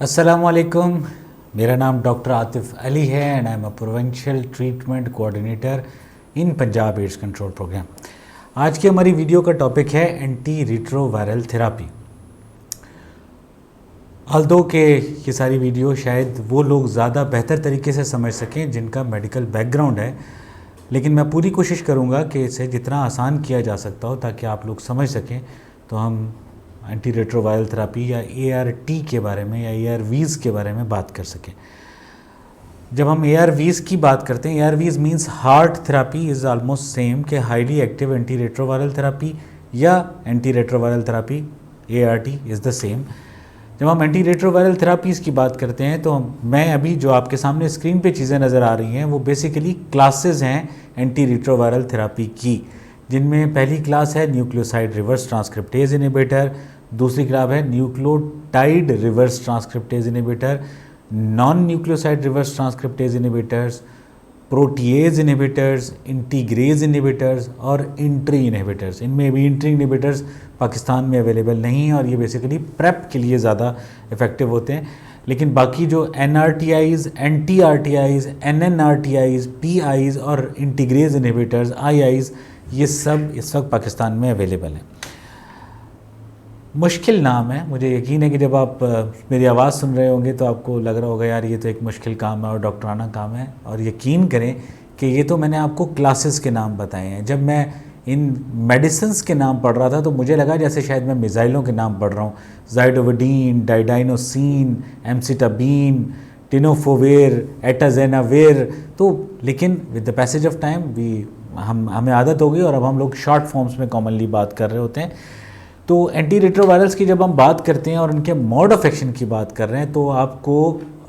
अस्सलामुअलैकुम। मेरा नाम डॉक्टर आतिफ अली है and I am a provincial treatment coordinator in Punjab AIDS control program. आज की हमारी वीडियो का टॉपिक है एंटी रिट्रोवायरल थेरापी। ऑल्दो के ये सारी वीडियो शायद वो लोग ज़्यादा बेहतर तरीके से समझ सकें जिनका मेडिकल बैकग्राउंड है, लेकिन मैं पूरी कोशिश करूँगा कि इसे जितना आसान किया जा सकता हो ताकि आप लोग समझ सकें। तो हम एंटी रेट्रोवायरल थेरापी या ART के बारे में या ARVs के बारे में बात कर सकें। जब हम ARVs की बात करते हैं, ARVs means HAART therapy is almost same के highly active anti retroviral therapy या anti retroviral therapy ART is the same. जब हम एंटी रेट्रोवायरल थेरापीज़ की बात करते हैं तो मैं अभी जो आपके सामने स्क्रीन पे चीज़ें नज़र आ रही हैं वो बेसिकली क्लासेस हैं एंटी रेट्रोवायरल थेरापी की, जिनमें पहली क्लास है न्यूक्लियोसाइड रिवर्स ट्रांसक्रिप्टेज इनहिबिटर, दूसरी क्लास है nucleotide reverse transcriptase inhibitor, non nucleoside reverse transcriptase inhibitors, protease inhibitors, integrase inhibitors और इंट्री इनहिबिटर्स। इनमें भी इंट्री इनहिबिटर्स पाकिस्तान में अवेलेबल नहीं है और ये बेसिकली प्रेप के लिए ज़्यादा इफ़ेक्टिव होते हैं। लेकिन बाकी जो NRTIs, NTRTIs, NNRTIs, PIs और इंटीग्रेज इनहिबिटर्स IIs, ये सब इस वक्त पाकिस्तान में अवेलेबल हैं। मुश्किल नाम है, मुझे यकीन है कि जब आप मेरी आवाज़ सुन रहे होंगे तो आपको लग रहा होगा यार ये तो एक मुश्किल काम है और डॉक्टराना काम है। और यकीन करें कि ये तो मैंने आपको क्लासेस के नाम बताए हैं। जब मैं इन मेडिसिन्स के नाम पढ़ रहा था तो मुझे लगा जैसे शायद मैं मिसाइलों के नाम पढ़ रहा हूँ, ज़ाइडोविडीन, डाइडाइनोसिन, एमसिटाबीन, टिनोफोवेर, एटाजेनावेर। तो लेकिन with the passage of time हमें आदत हो गई और अब हम लोग शॉर्ट फॉर्म्स में कॉमनली बात कर रहे होते हैं। तो एंटी रेट्रोवायरल्स की जब हम बात करते हैं और उनके मोड ऑफ एक्शन की बात कर रहे हैं तो आपको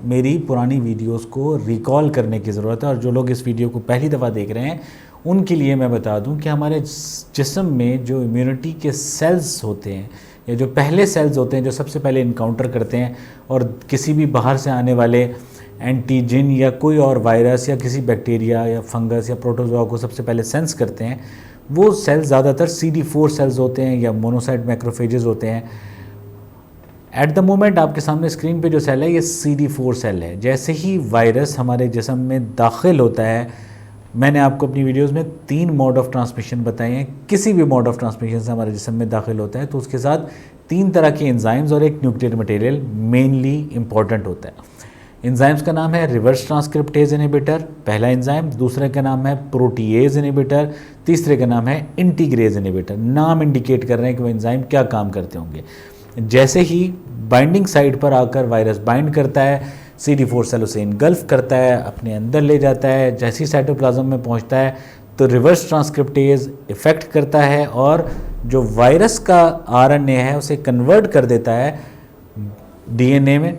मेरी पुरानी वीडियोस को रिकॉल करने की ज़रूरत है। और जो लोग इस वीडियो को पहली दफ़ा देख रहे हैं उनके लिए मैं बता दूं कि हमारे जिस्म में जो इम्यूनिटी के सेल्स होते हैं या जो पहले सेल्स होते हैं जो सबसे पहले इनकाउंटर करते हैं और किसी भी बाहर से आने वाले एंटीजन या कोई और वायरस या किसी बैक्टीरिया या फंगस या प्रोटोजोआ को सबसे पहले सेंस करते हैं, वो सेल्स ज़्यादातर CD4 सेल्स होते हैं या मोनोसाइट मैक्रोफेजेस होते हैं। एट द मोमेंट आपके सामने स्क्रीन पे जो सेल है ये CD4 सेल है। जैसे ही वायरस हमारे जिस्म में दाखिल होता है, मैंने आपको अपनी वीडियोस में 3 मोड ऑफ ट्रांसमिशन बताए हैं, किसी भी मोड ऑफ ट्रांसमिशन से हमारे जिस्म में दाखिल होता है तो उसके साथ 3 तरह के एंजाइम्स और एक न्यूक्लियर मटेरियल मेनली इंपॉर्टेंट होता है। एंजाइम्स का नाम है रिवर्स ट्रांसक्रिप्टेज इनहिबिटर, पहला एंजाइम, दूसरे का नाम है प्रोटीएज इनहिबिटर, तीसरे का नाम है इंटीग्रेज इनहिबिटर। नाम इंडिकेट कर रहे हैं कि वो एंजाइम क्या काम करते होंगे। जैसे ही बाइंडिंग साइट पर आकर वायरस बाइंड करता है, CD4 सेल उसे इनगल्फ करता है, अपने अंदर ले जाता है। जैसे ही साइटोप्लाज्म में पहुंचता है तो रिवर्स ट्रांसक्रिप्टेज इफेक्ट करता है और जो वायरस का RNA है उसे कन्वर्ट कर देता है DNA में।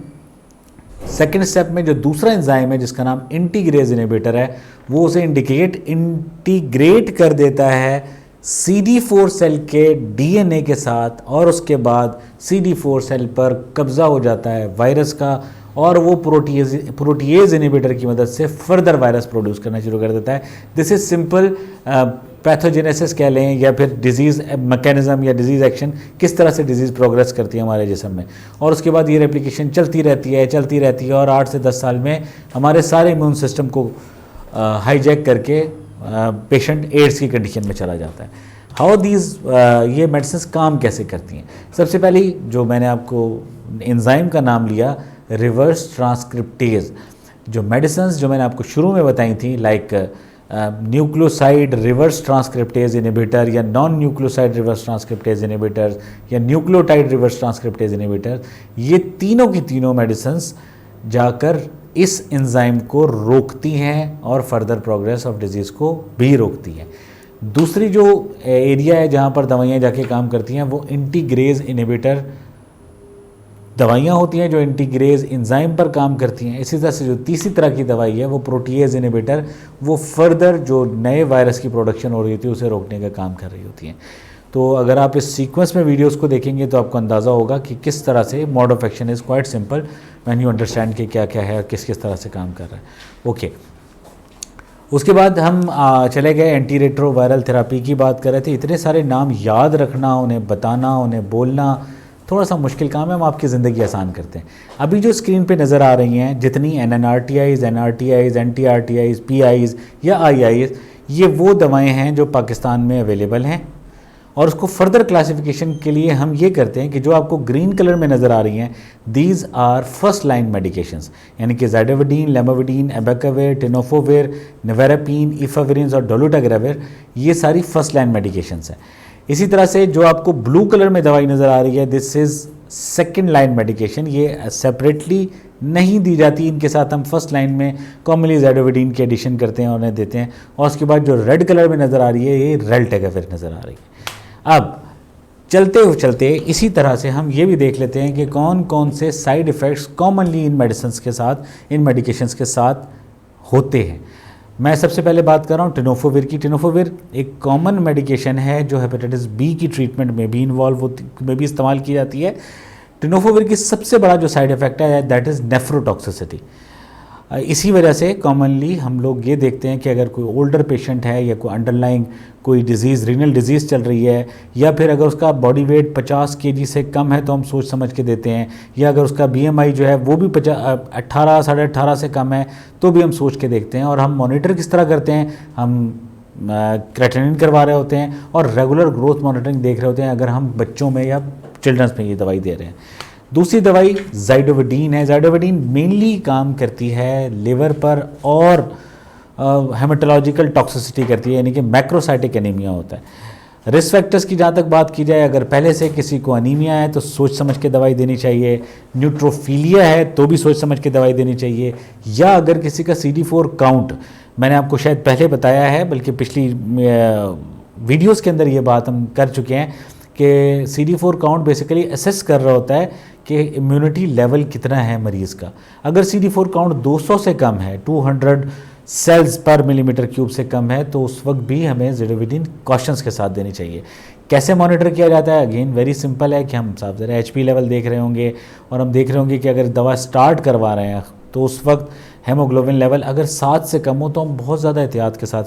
सेकेंड स्टेप में जो दूसरा एंजाइम है जिसका नाम इंटीग्रेज इनहिबिटर है, वो उसे इंटीग्रेट कर देता है CD4 सेल के DNA के साथ और उसके बाद CD4 सेल पर कब्जा हो जाता है वायरस का और वो प्रोटीएज इनहिबिटर की मदद से फर्दर वायरस प्रोड्यूस करना शुरू कर देता है। दिस इज सिंपल पैथोजेनेसिस कह लें या फिर डिजीज़ मैकेनिज्म या डिजीज़ एक्शन, किस तरह से डिजीज़ प्रोग्रेस करती है हमारे जिस्म में। और उसके बाद ये रेप्लिकेशन चलती रहती है और 8 से 10 साल में हमारे सारे इम्यून सिस्टम को हाईजैक करके पेशेंट एड्स की कंडीशन में चला जाता है। हाउ दीज ये मेडिसिन काम कैसे करती हैं? सबसे पहली जो मैंने आपको एंजाइम का नाम लिया, रिवर्स ट्रांसक्रिप्टेज। जो मेडिसिन जो मैंने आपको शुरू में बताई थी like nucleoside reverse transcriptase inhibitor या non nucleoside reverse transcriptase inhibitor या न्यूक्लियोटाइड रिवर्स ट्रांसक्रिप्टेज इनहिबिटर, ये तीनों की तीनों मेडिसिन जाकर इस एंजाइम को रोकती हैं और फर्दर प्रोग्रेस ऑफ डिजीज़ को भी रोकती हैं। दूसरी जो एरिया है जहाँ पर दवाइयाँ जाके काम करती हैं वो इंटीग्रेज इनहिबिटर दवाइयाँ होती हैं जो इंटीग्रेज एंजाइम पर काम करती हैं। इसी तरह से जो तीसरी तरह की दवाई है वो प्रोटीएज इनहिबिटर, वो फर्दर जो नए वायरस की प्रोडक्शन हो रही होती है उसे रोकने का काम कर रही होती हैं। तो अगर आप इस सीक्वेंस में वीडियोस को देखेंगे तो आपको अंदाज़ा होगा कि किस तरह से mode of action is quite simple when you understand कि क्या क्या है और किस किस तरह से काम कर रहा है। ओके, उसके बाद हम चले गए एंटी रेट्रोवायरल थेरापी की बात कर रहे थे। इतने सारे नाम याद रखना, उन्हें बताना, उन्हें बोलना थोड़ा सा मुश्किल काम है, हम आपकी ज़िंदगी आसान करते हैं। अभी जो स्क्रीन पे नज़र आ रही हैं जितनी NNRTIs, NRTIs, NTRTIs, PIs या IIs, ये वो दवाएं हैं जो पाकिस्तान में अवेलेबल हैं। और उसको फर्दर क्लासिफिकेशन के लिए हम ये करते हैं कि जो आपको ग्रीन कलर में नज़र आ रही हैं, these are first line medications, यानी कि ज़ाइडोविडीन, लेमोविडीन, एबेकावेर, टेनोफोवेर, निवेरापीन, इफाविरिन और डोलुटाग्रावेर, ये सारी फर्स्ट लाइन मेडिकेशंस हैं। इसी तरह से जो आपको ब्लू कलर में दवाई नज़र आ रही है, this is second line medication, ये सेपरेटली नहीं दी जाती, इनके साथ हम फर्स्ट लाइन में कॉमनली ज़ाइडोविडीन की एडिशन करते हैं और उन्हें देते हैं। और उसके बाद जो रेड कलर में नज़र आ रही है, ये रेल्टेगाविर नज़र आ रही है। अब चलते इसी तरह से हम ये भी देख लेते हैं कि कौन कौन से side effects commonly in medicines के साथ, इन मेडिकेशंस के साथ होते हैं। मैं सबसे पहले बात कर रहा हूँ टेनोफोविर की। टेनोफोविर एक कॉमन मेडिकेशन है जो हेपेटाइटिस बी की ट्रीटमेंट में भी में भी इस्तेमाल की जाती है। टेनोफोविर की सबसे बड़ा जो साइड इफ़ेक्ट है दैट इज़ नेफ्रोटॉक्सिसिटी। इसी वजह से कॉमनली हम लोग ये देखते हैं कि अगर कोई ओल्डर पेशेंट है या कोई अंडरलाइंग कोई डिज़ीज़, रीनल डिज़ीज़ चल रही है, या फिर अगर उसका बॉडी वेट 50 kg से कम है तो हम सोच समझ के देते हैं, या अगर उसका BMI जो है वो भी 18 साढ़े 18 से कम है तो भी हम सोच के देखते हैं। और हम मॉनिटर किस तरह करते हैं, हम क्रेटिनिन करवा रहे होते हैं और रेगुलर ग्रोथ मॉनिटरिंग देख रहे होते हैं अगर हम बच्चों में या चिल्ड्रंस में ये दवाई दे रहे हैं। दूसरी दवाई ज़ाइडोविडीन है। ज़ाइडोविडीन मेनली काम करती है लिवर पर और हेमेटोलॉजिकल टॉक्सिसिटी करती है, यानी कि मैक्रोसाइटिक एनीमिया होता है। रिस्क फैक्टर्स की जहाँ तक बात की जाए, अगर पहले से किसी को अनीमिया है तो सोच समझ के दवाई देनी चाहिए, न्यूट्रोफीलिया है तो भी सोच समझ के दवाई देनी चाहिए, या अगर किसी का CD4 काउंट, मैंने आपको शायद पहले बताया है, बल्कि पिछली वीडियोज़ के अंदर ये बात हम कर चुके हैं कि CD4 काउंट बेसिकली असेस कर रहा होता है कि इम्यूनिटी लेवल कितना है मरीज़ का। अगर CD4 काउंट 200 से कम है, 200 सेल्स पर मिलीमीटर क्यूब से कम है, तो उस वक्त भी हमें ज़ाइडोविडीन कॉशंस के साथ देनी चाहिए। कैसे मॉनिटर किया जाता है? अगेन वेरी सिंपल है कि हम साफ ज़रा HP लेवल देख रहे होंगे और हम देख रहे होंगे कि अगर दवा स्टार्ट करवा रहे हैं तो उस वक्त हेमोग्लोबिन लेवल अगर 7 से कम हो तो हम बहुत ज़्यादा एहतियात के साथ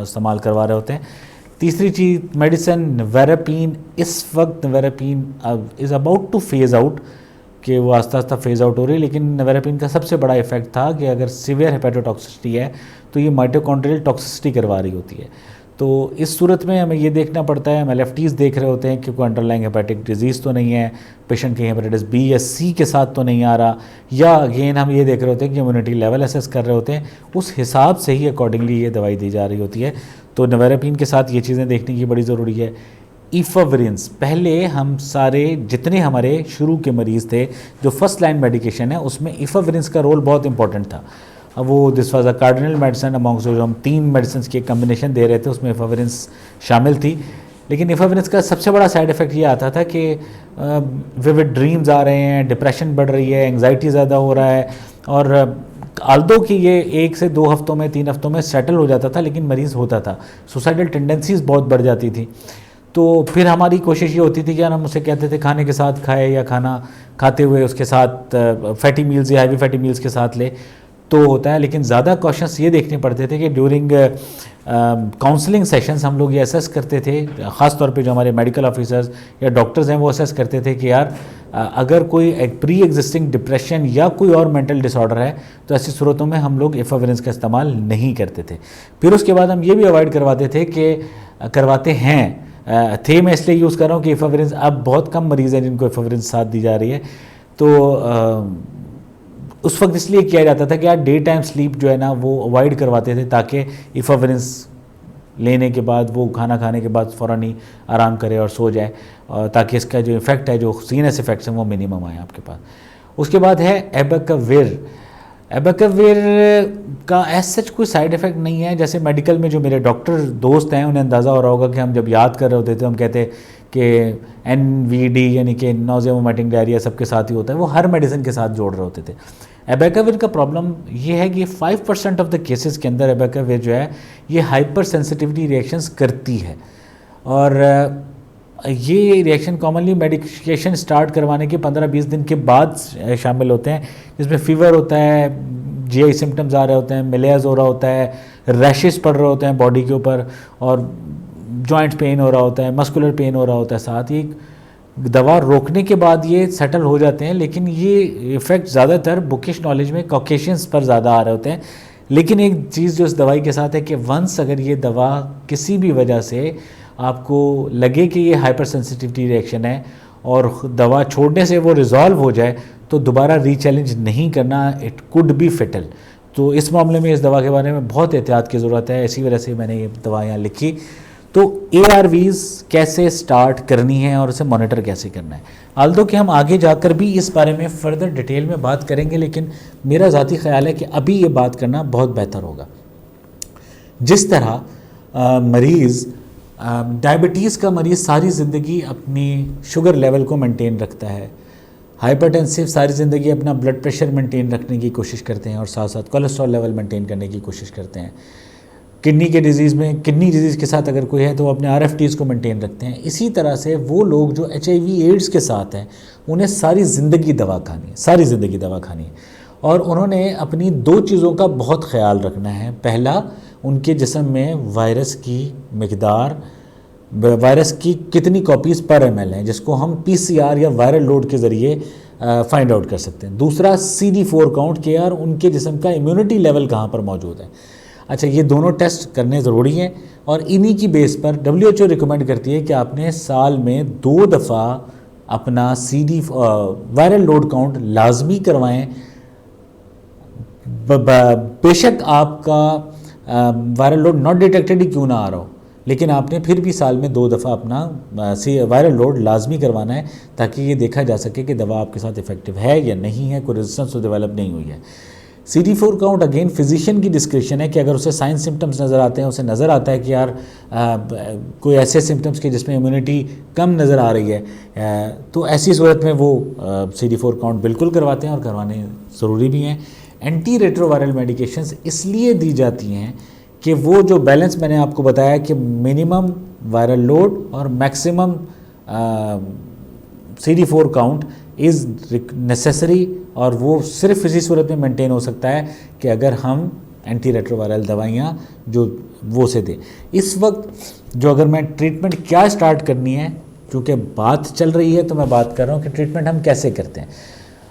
इस्तेमाल करवा रहे होते हैं। तीसरी चीज़ मेडिसिन निवेरापीन। इस वक्त nevirapine is about to phase out, कि वो आस्ता आस्ता फेज़ आउट हो रही है, लेकिन निवेरापीन का सबसे बड़ा इफेक्ट था कि अगर सीवियर हेपेटोटॉक्सिसिटी है तो ये माइटोकॉन्ड्रियल टॉक्सिसिटी करवा रही होती है। तो इस सूरत में हमें ये देखना पड़ता है, हम LFTs देख रहे होते हैं कि कोई अंडरलाइंग हेपेटिक डिजीज़ तो नहीं है, पेशेंट की हेपेटाइटिस B या C के साथ तो नहीं आ रहा, या अगेन हम ये देख रहे होते हैं कि इम्यूनिटी लेवल असेस कर रहे होते हैं, उस हिसाब से ही अकॉर्डिंगली ये दवाई दी जा रही होती है। तो निवेरापीन के साथ ये चीज़ें देखने की बड़ी ज़रूरी है। इफाविरिन्स, पहले हम सारे जितने हमारे शुरू के मरीज़ थे जो फर्स्ट लाइन मेडिकेशन है उसमें इफाविरिन्स का रोल बहुत इंपॉर्टेंट था। अब वो this was a cardinal medicine amongst जो हम 3 मेडिसिन की कम्बिनेशन दे रहे थे उसमें इफाविरिन्स शामिल थी। लेकिन इफाविरिन्स का सबसे बड़ा साइड इफ़ेक्ट ये आता था कि विविड ड्रीम्स आ रहे हैं, डिप्रेशन बढ़ रही है, एंग्जाइटी ज़्यादा हो रहा है, और आल्दो कि ये 1 से 2 हफ्तों में 3 हफ्तों में सेटल हो जाता था, लेकिन मरीज़ होता था, सुसाइडल टेंडेंसीज बहुत बढ़ जाती थी। तो फिर हमारी कोशिश ये होती थी कि यार हम उसे कहते थे खाने के साथ खाए, या खाना खाते हुए उसके साथ फैटी मील्स या हैवी फैटी मील्स के साथ ले तो होता है। लेकिन ज़्यादा क्वेश्चंस ये देखने पड़ते थे कि ड्यूरिंग काउंसलिंग सेशंस हम लोग ये असेस करते थे, ख़ास तौर पे जो हमारे मेडिकल ऑफिसर्स या डॉक्टर्स हैं वो असेस करते थे कि यार अगर कोई एक प्री एग्जिस्टिंग डिप्रेशन या कोई और मेंटल डिसऑर्डर है तो ऐसी सूरतों में हम लोग इफाविरिन्स का इस्तेमाल नहीं करते थे। फिर उसके बाद हम ये भी अवॉइड करवाते थे कि करवाते हैं थे, मैं इसलिए यूज़ कर रहा हूँ कि इफाविरिन्स अब बहुत कम मरीज़ हैं जिनको इफाविरिन्स साथ दी जा रही है। तो उस वक्त इसलिए किया जाता था कि यार डे टाइम स्लीप जो है ना वो अवॉइड करवाते थे ताकि इफाविरिन्स लेने के बाद वो खाना खाने के बाद फ़ौरन ही आराम करे और सो जाए, ताकि इसका जो इफ़ेक्ट है, जो सीरियस इफेक्ट्स हैं वो मिनिमम आए आपके पास। उसके बाद है एबेकाविर। एबेकाविर का एज सच कोई साइड इफ़ेक्ट नहीं है। जैसे मेडिकल में जो मेरे डॉक्टर दोस्त हैं उन्हें अंदाज़ा हो रहा होगा कि हम जब याद कर रहे होते थे हम कहते कि NVD यानी कि नोज़िया वोमिटिंग डायरिया सबके साथ ही होता है, वो हर मेडिसिन के साथ जोड़ रहे होते थे। एबेकाविर का प्रॉब्लम ये है कि 5% ऑफ द केसेस के अंदर एबेकाविर जो है ये हाइपर सेंसिटिविटी रिएक्शंस करती है, और ये रिएक्शन कॉमनली मेडिकेशन स्टार्ट करवाने के 15-20 दिन के बाद शामिल होते हैं, जिसमें फीवर होता है, GI सिम्टम्स आ रहे होते हैं, मिलेज हो रहा होता है, रैशेस पड़ रहे होते हैं बॉडी के ऊपर, और जॉइंट पेन हो रहा होता है, मस्कुलर पेन हो रहा होता है, साथ ही दवा रोकने के बाद ये सेटल हो जाते हैं, लेकिन ये इफ़ेक्ट ज़्यादातर बुकिश नॉलेज में कॉकेशियंस पर ज़्यादा आ रहे होते हैं। लेकिन एक चीज़ जो इस दवाई के साथ है कि वंस अगर ये दवा किसी भी वजह से आपको लगे कि ये हाइपर सेंसिटिविटी रिएक्शन है और दवा छोड़ने से वो रिज़ॉल्व हो जाए, तो दोबारा रीचैलेंज नहीं करना, इट कुड बी फेटल। तो इस मामले में इस दवा के बारे में बहुत एहतियात की ज़रूरत है, इसी वजह से मैंने ये दवा यहाँ लिखी। तो ARVs कैसे स्टार्ट करनी है और उसे मॉनिटर कैसे करना है, आल्दो कि हम आगे जाकर भी इस बारे में फर्दर डिटेल में बात करेंगे, लेकिन मेरा ज़ाती ख्याल है कि अभी ये बात करना बहुत बेहतर होगा। जिस तरह मरीज़ डायबिटीज़ का मरीज़ सारी ज़िंदगी अपनी शुगर लेवल को मेंटेन रखता है, हाइपरटेंसिव सारी ज़िंदगी अपना ब्लड प्रेशर मेंटेन रखने की कोशिश करते हैं और साथ साथ कोलेस्ट्रॉल लेवल मेंटेन करने की कोशिश करते हैं, किडनी के डिजीज़ में किडनी डिजीज़ के साथ अगर कोई है तो वो अपने RFTs को मेंटेन रखते हैं। इसी तरह से वो लोग जो HIV एड्स के साथ हैं उन्हें सारी ज़िंदगी दवा खानी है, सारी ज़िंदगी दवा खानी है, और उन्होंने अपनी 2 चीज़ों का बहुत ख्याल रखना है। पहला, उनके जिस्म में वायरस की मिकदार, वायरस की कितनी कॉपीज़ पर ml हैं, जिसको हम PCR या वायरल लोड के ज़रिए फाइंड आउट कर सकते हैं। दूसरा, CD4 काउंट के, और उनके जिस्म का इम्यूनिटी लेवल कहाँ पर मौजूद है। अच्छा, ये दोनों टेस्ट करने ज़रूरी हैं और इन्हीं की बेस पर WHO रिकमेंड करती है कि आपने साल में 2 दफ़ा अपना वायरल लोड काउंट लाजमी करवाएं। बेशक आपका वायरल लोड नॉट डिटेक्टेड ही क्यों ना आ रहा हो, लेकिन आपने फिर भी साल में 2 दफ़ा अपना वायरल लोड लाजमी करवाना है, ताकि ये देखा जा सके कि दवा आपके साथ इफेक्टिव है या नहीं है, कोई रेजिस्टेंस तो डेवलप नहीं हुई है। CD4 काउंट अगेन फिजिशियन की डिस्क्रिप्शन है कि अगर उसे साइन सिम्टम्स नज़र आते हैं, उसे नज़र आता है कि यार कोई ऐसे सिम्टम्स के जिसमें इम्यूनिटी कम नज़र आ रही है, तो ऐसी सूरत में वो CD4 काउंट बिल्कुल करवाते हैं और करवाने ज़रूरी भी हैं। एंटी रेट्रोवायरल मेडिकेशंस इसलिए दी जाती हैं कि वो जो बैलेंस मैंने आपको बताया कि मिनिमम वायरल लोड और maximum CD4 count is necessary, और वो सिर्फ इसी सूरत में मेंटेन हो सकता है कि अगर हम एंटी रेट्रोवायरल दवाइयाँ जो वो से दें। इस वक्त जो अगर मैं ट्रीटमेंट क्या स्टार्ट करनी है, क्योंकि बात चल रही है तो मैं बात कर रहा हूँ कि ट्रीटमेंट हम कैसे करते हैं।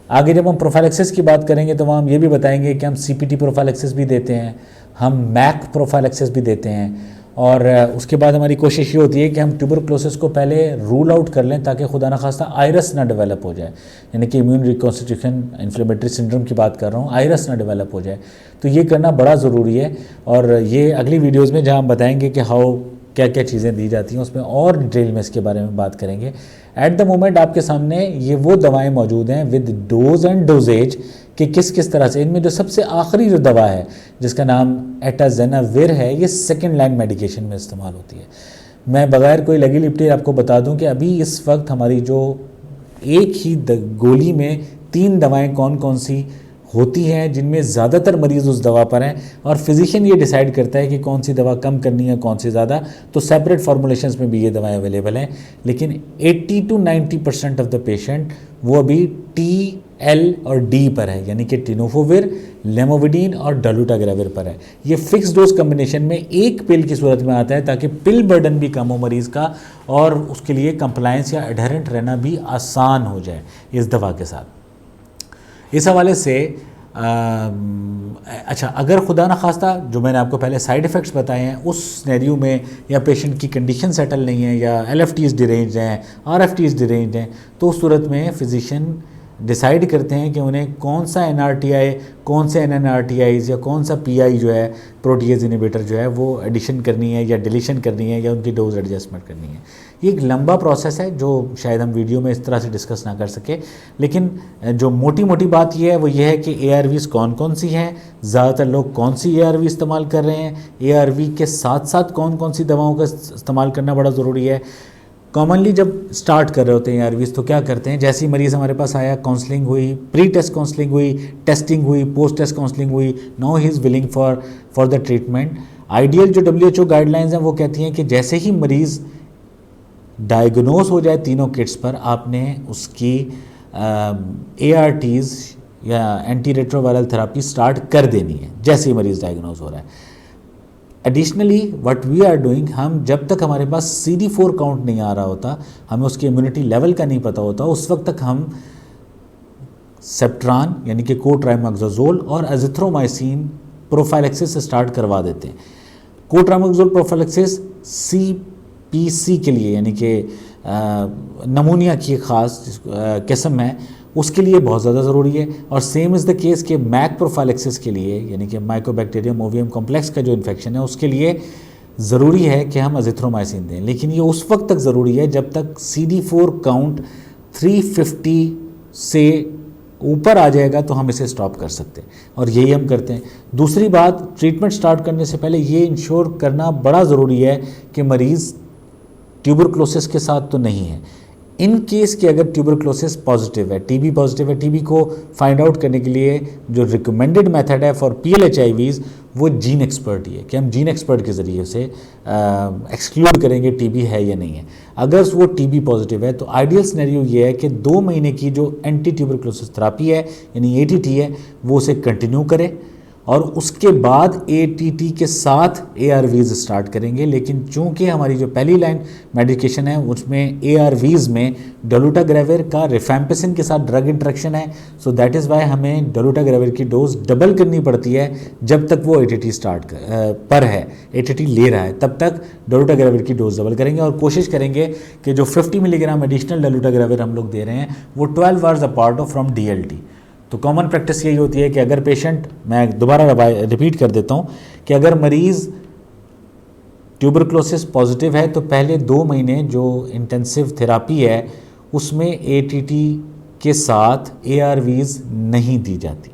आगे जब हम प्रोफाइलैक्सिस की बात करेंगे तो वहाँ हम ये भी बताएंगे कि हम CPT प्रोफाइलैक्सिस भी देते हैं, हम MAC प्रोफाइलैक्सिस भी देते हैं, और उसके बाद हमारी कोशिश ये होती है कि हम ट्यूबरक्लोसिस को पहले रूल आउट कर लें, ताकि खुदा न खास्ता आयरस ना डेवलप हो जाए, यानी कि इम्यून रिकॉन्स्टिट्यूशन इन्फ्लेमेटरी सिंड्रोम की बात कर रहा हूँ, आयरस ना डेवलप हो जाए। तो ये करना बड़ा ज़रूरी है, और ये अगली वीडियोज़ में जहाँ हम बताएंगे कि हाउ क्या क्या चीज़ें दी जाती हैं, उसमें और डिटेल में इसके बारे में बात करेंगे। एट द मोमेंट आपके सामने ये वो दवाएं मौजूद हैं विद डोज एंड डोजेज कि किस किस तरह से। इनमें जो सबसे आखिरी जो दवा है जिसका नाम एटाजेनाविर है, ये सेकेंड लाइन मेडिकेशन में इस्तेमाल होती है। मैं बगैर कोई लगी लिपटी आपको बता दूं कि अभी इस वक्त हमारी जो एक ही गोली में 3 दवाएं कौन कौन सी होती हैं, जिनमें ज़्यादातर मरीज़ उस दवा पर हैं, और फिजिशियन ये डिसाइड करता है कि कौन सी दवा कम करनी है, कौन सी ज़्यादा। तो सेपरेट फार्मूलेशंस में भी ये दवाएं अवेलेबल हैं, लेकिन 80 to 90% ऑफ द पेशेंट वो अभी T, L और D पर है, यानी कि टेनोफोविर, लेमोविडीन और डालूटाग्रेविर पर है। ये फिक्स डोज कम्बिनेशन में एक पिल की सूरत में आता है, ताकि पिल बर्डन भी कम हो मरीज़ का, और उसके लिए कंप्लायंस या एडहेरेंट रहना भी आसान हो जाए इस दवा के साथ। इस हवाले से अच्छा, अगर खुदा न खास्ता जो मैंने आपको पहले साइड इफ़ेक्ट्स बताए हैं उस सिनेरियो में, या पेशेंट की कंडीशन सेटल नहीं है, या LFTs डिरेंज्ड हैं, RFTs डिरेंज्ड हैं, तो उस सूरत में फिजिशियन डिसाइड करते हैं कि उन्हें कौन सा NRTI, कौन से NNRTIs या कौन सा PI जो है प्रोटीएज इनहिबिटर जो है वो एडिशन करनी है या डिलीशन करनी है, या उनकी डोज एडजस्टमेंट करनी है। ये एक लंबा प्रोसेस है जो शायद हम वीडियो में इस तरह से डिस्कस ना कर सके, लेकिन जो मोटी मोटी बात ये है वो ये है कि ARVs कौन कौन सी हैं, ज़्यादातर लोग कौन सी ARV इस्तेमाल कर रहे हैं, ARV के साथ साथ कौन कौन सी दवाओं का इस्तेमाल करना बड़ा ज़रूरी है। कॉमनली जब स्टार्ट कर रहे होते हैं ARVs तो क्या करते हैं, जैसे ही मरीज़ हमारे पास आया, काउंसलिंग हुई, प्री टेस्ट काउंसलिंग हुई, टेस्टिंग हुई, पोस्ट टेस्ट काउंसलिंग हुई, now he is willing for the treatment. Ideal जो WHO गाइडलाइंस हैं वो कहती हैं कि जैसे ही मरीज़ डायग्नोस हो जाए तीनों किट्स पर, आपने उसकी ARTs या एंटी रेट्रोवायरल थेरापी स्टार्ट कर देनी है जैसे ही मरीज़ डायग्नोस हो रहा है। Additionally what we are doing, हम जब तक हमारे पास CD4 काउंट नहीं आ रहा होता, हमें उसकी इम्यूनिटी लेवल का नहीं पता होता, उस वक्त तक हम सेप्ट्रान यानी कि कोट्राइमोक्साजोल और एजिथ्रोमाइसिन प्रोफाइलेक्सिस स्टार्ट करवा देते हैं। कोट्राइमोक्साजोल प्रोफाइलेक्सिस CPC के लिए यानी कि नमूनिया की ख़ास किस्म है, उसके लिए बहुत ज़्यादा ज़रूरी है। और सेम इज़ द केस के मैक प्रोफाइलेक्सिस के लिए यानी कि माइकोबैक्टीरियम ओवियम कॉम्प्लेक्स का जो इन्फेक्शन है उसके लिए ज़रूरी है कि हम एजिथ्रोमाइसिन दें, लेकिन ये उस वक्त तक ज़रूरी है जब तक CD4 काउंट 350 से ऊपर आ जाएगा तो हम इसे स्टॉप कर सकते हैं, और यही हम करते हैं। दूसरी बात, ट्रीटमेंट स्टार्ट करने से पहले ये इंश्योर करना बड़ा ज़रूरी है कि मरीज़ ट्यूबरक्लोसिस के साथ तो नहीं है। इन केस कि अगर ट्यूबरक्लोसिस पॉजिटिव है, टीबी पॉजिटिव है, टीबी को फाइंड आउट करने के लिए जो रिकमेंडेड मेथड है फॉर PLHIVs वो जीन एक्सपर्ट ही है कि हम जीन एक्सपर्ट के ज़रिए से एक्सक्लूड करेंगे टीबी है या नहीं है। अगर वो टीबी पॉजिटिव है तो आइडियल सिनेरियो ये है कि 2 महीने की जो एंटी ट्यूबरक्लोसिस थेरापी है यानी ATT है वो उसे कंटिन्यू करे, और उसके बाद ATT के साथ ARVs स्टार्ट करेंगे। लेकिन चूंकि हमारी जो पहली लाइन मेडिकेशन है उसमें ARVs में डोलुटाग्रेविर का रिफैम्पिसिन के साथ ड्रग इंटरेक्शन है, सो दैट इज़ वाई हमें डोलुटाग्रेविर की डोज डबल करनी पड़ती है जब तक वो ATT पर है, ATT ले रहा है, तब तक डोलुटाग्रेविर की डोज डबल करेंगे और कोशिश करेंगे कि जो 50 मिलीग्राम एडिशनल डोलुटाग्रेविर हम लोग दे रहे हैं वो 12 आवर्स अपार्ट फ्रॉम DLT। तो कॉमन प्रैक्टिस यही होती है कि अगर पेशेंट, मैं दोबारा रिपीट कर देता हूँ कि अगर मरीज़ ट्यूबरक्लोसिस पॉजिटिव है तो पहले 2 महीने जो इंटेंसिव थेरापी है उसमें ATT के साथ ARVs नहीं दी जाती।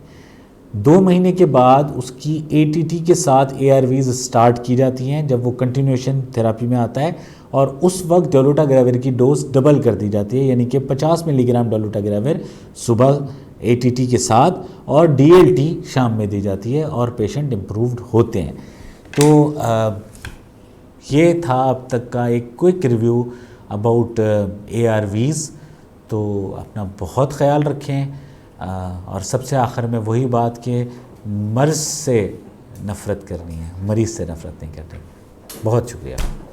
2 महीने के बाद उसकी ATT के साथ ARVs स्टार्ट की जाती हैं जब वो कंटिन्यूएशन थेरापी में आता है, और उस वक्त डोलुटाग्रेविर की डोज डबल कर दी जाती है यानी कि 50 मिलीग्राम डोलुटाग्रेविर सुबह ATT के साथ और DLT शाम में दी जाती है और पेशेंट इम्प्रूव्ड होते हैं। तो ये था अब तक का एक क्विक रिव्यू अबाउट ARVs। तो अपना बहुत ख्याल रखें, और सबसे आखिर में वही बात कि मर्ज़ से नफ़रत करनी है, मरीज़ से नफ़रत नहीं करनी। बहुत शुक्रिया।